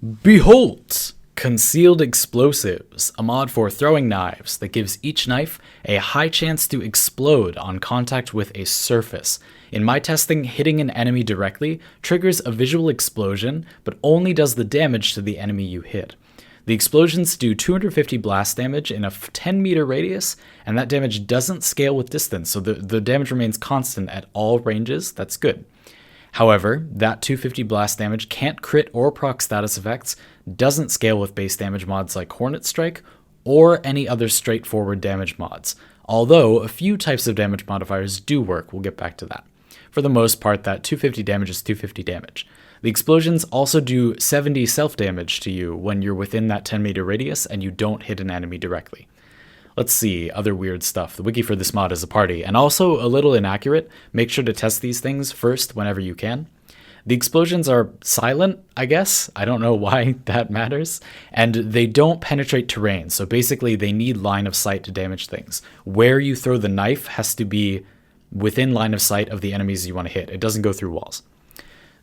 Behold! Concealed Explosives, a mod for throwing knives that gives each knife a high chance to explode on contact with a surface. In my testing, hitting an enemy directly triggers a visual explosion, but only does the damage to the enemy you hit. The explosions do 250 blast damage in a 10-meter radius, and that damage doesn't scale with distance, so the damage remains constant at all ranges. That's good. However, that 250 blast damage can't crit or proc status effects, doesn't scale with base damage mods like Hornet Strike, or any other straightforward damage mods, although a few types of damage modifiers do work. We'll get back to that. For the most part, that 250 damage is 250 damage. The explosions also do 70 self-damage to you when you're within that 10-meter radius and you don't hit an enemy directly. Let's see, other weird stuff. The wiki for this mod is a party, and also a little inaccurate. Make sure to test these things first whenever you can. The explosions are silent, I guess. I don't know why that matters. And they don't penetrate terrain, so basically they need line of sight to damage things. Where you throw the knife has to be within line of sight of the enemies you want to hit. It doesn't go through walls.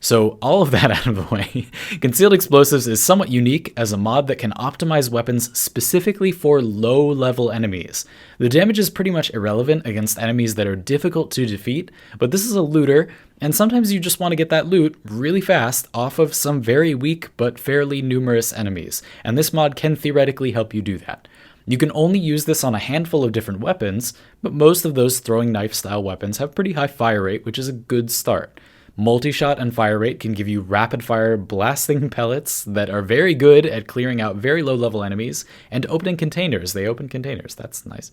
So all of that out of the way, Concealed Explosives is somewhat unique as a mod that can optimize weapons specifically for low-level enemies. The damage is pretty much irrelevant against enemies that are difficult to defeat, but this is a looter, and sometimes you just want to get that loot really fast off of some very weak but fairly numerous enemies, and this mod can theoretically help you do that. You can only use this on a handful of different weapons, but most of those throwing knife-style weapons have pretty high fire rate, which is a good start. Multi-shot and fire rate can give you rapid-fire blasting pellets that are very good at clearing out very low-level enemies and opening containers. They open containers. That's nice.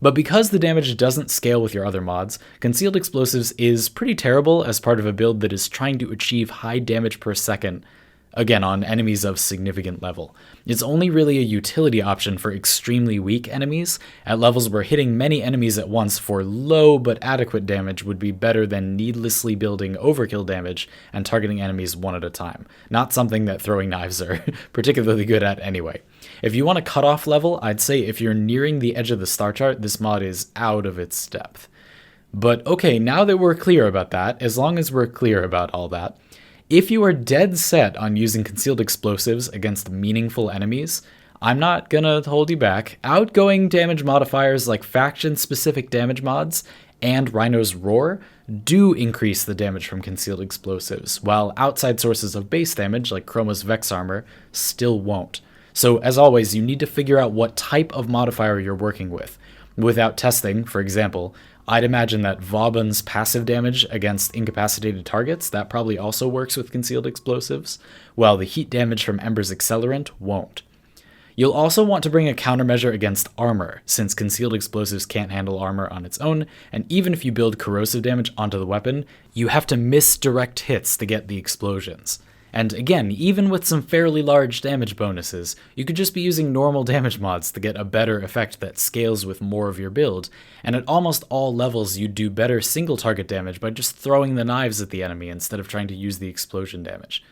But because the damage doesn't scale with your other mods, Concealed Explosives is pretty terrible as part of a build that is trying to achieve high damage per second, again, on enemies of significant level. It's only really a utility option for extremely weak enemies, at levels where hitting many enemies at once for low but adequate damage would be better than needlessly building overkill damage and targeting enemies one at a time. Not something that throwing knives are particularly good at anyway. If you want a cutoff level, I'd say if you're nearing the edge of the star chart, this mod is out of its depth. But okay, now that we're clear about that, as long as we're clear about all that, if you are dead set on using Concealed Explosives against meaningful enemies, I'm not gonna hold you back. Outgoing damage modifiers like faction-specific damage mods and Rhino's Roar do increase the damage from Concealed Explosives, while outside sources of base damage like Chroma's Vex Armor still won't. So as always, you need to figure out what type of modifier you're working with. Without testing, for example, I'd imagine that Vauban's passive damage against incapacitated targets, that probably also works with Concealed Explosives, while the heat damage from Ember's Accelerant won't. You'll also want to bring a countermeasure against armor, since Concealed Explosives can't handle armor on its own, and even if you build corrosive damage onto the weapon, you have to miss direct hits to get the explosions. And again, even with some fairly large damage bonuses, you could just be using normal damage mods to get a better effect that scales with more of your build, and at almost all levels you'd do better single target damage by just throwing the knives at the enemy instead of trying to use the explosion damage.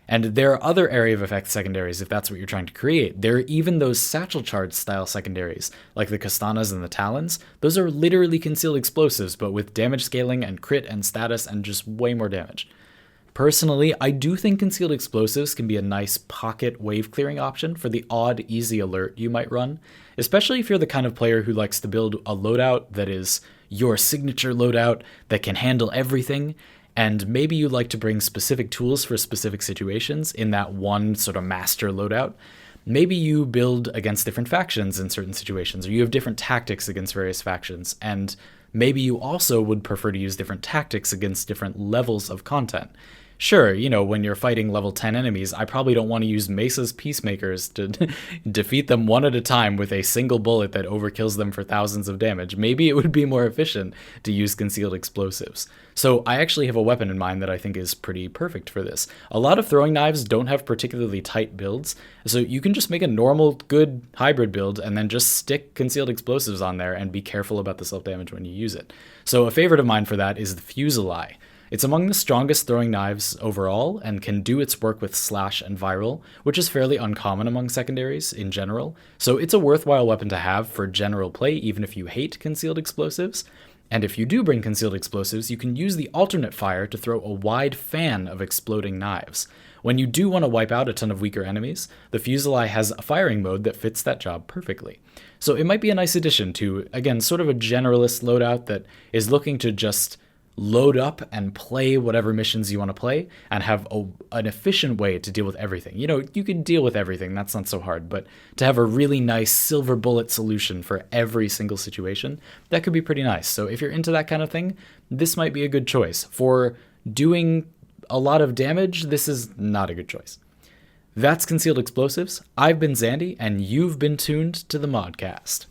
And there are other area of effect secondaries if that's what you're trying to create. There are even those satchel charge style secondaries, like the Kastanas and the Talons. Those are literally Concealed Explosives, but with damage scaling and crit and status and just way more damage. Personally, I do think Concealed Explosives can be a nice pocket wave clearing option for the odd easy alert you might run, especially if you're the kind of player who likes to build a loadout that is your signature loadout that can handle everything, and maybe you like to bring specific tools for specific situations in that one sort of master loadout. Maybe you build against different factions in certain situations, or you have different tactics against various factions, and maybe you also would prefer to use different tactics against different levels of content. Sure, when you're fighting level 10 enemies, I probably don't want to use Mesa's Peacemakers to defeat them one at a time with a single bullet that overkills them for thousands of damage. Maybe it would be more efficient to use Concealed Explosives. So I actually have a weapon in mind that I think is pretty perfect for this. A lot of throwing knives don't have particularly tight builds, so you can just make a normal, good hybrid build and then just stick Concealed Explosives on there and be careful about the self-damage when you use it. So a favorite of mine for that is the Fusilai. It's among the strongest throwing knives overall, and can do its work with slash and viral, which is fairly uncommon among secondaries in general, so it's a worthwhile weapon to have for general play even if you hate Concealed Explosives. And if you do bring Concealed Explosives, you can use the alternate fire to throw a wide fan of exploding knives. when you do want to wipe out a ton of weaker enemies, the Fusilai has a firing mode that fits that job perfectly. So it might be a nice addition to, again, sort of a generalist loadout that is looking to just load up and play whatever missions you want to play and have an efficient way to deal with everything. You know, you can deal with everything, that's not so hard, but to have a really nice silver bullet solution for every single situation, that could be pretty nice. So if you're into that kind of thing, this might be a good choice. For doing a lot of damage, this is not a good choice. That's Concealed Explosives. I've been Zandy, and you've been tuned to the ModCast.